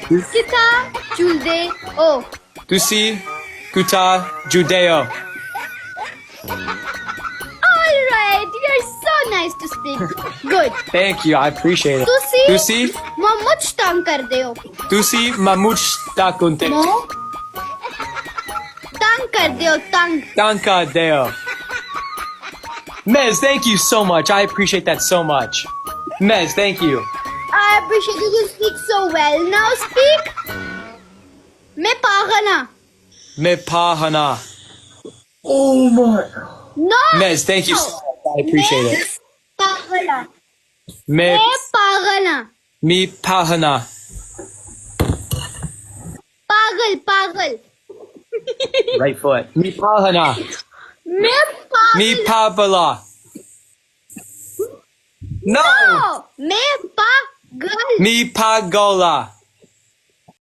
Kita Judeo. Tusi Kuta Judeo. Alright, you're so nice to speak. Good. Thank you, I appreciate it. Tusi Tusi Mamuch tang karde ho. Tusi Mamuch Takunte. Mo tang karde ho, tang. Danka Deo. Mez, thank you so much. I appreciate that so much. Mez, thank you. I appreciate you speak so well. Now speak. Me pagana. Me Pahana. Oh my. No. Mez, thank you so much. I appreciate it. Pagana. Me Me pagana. Mi Pahana. Pagal. Right foot. Mi Pahana. Me pagal. Mi Pabala. No! No. Me pagal. Mi Pagola.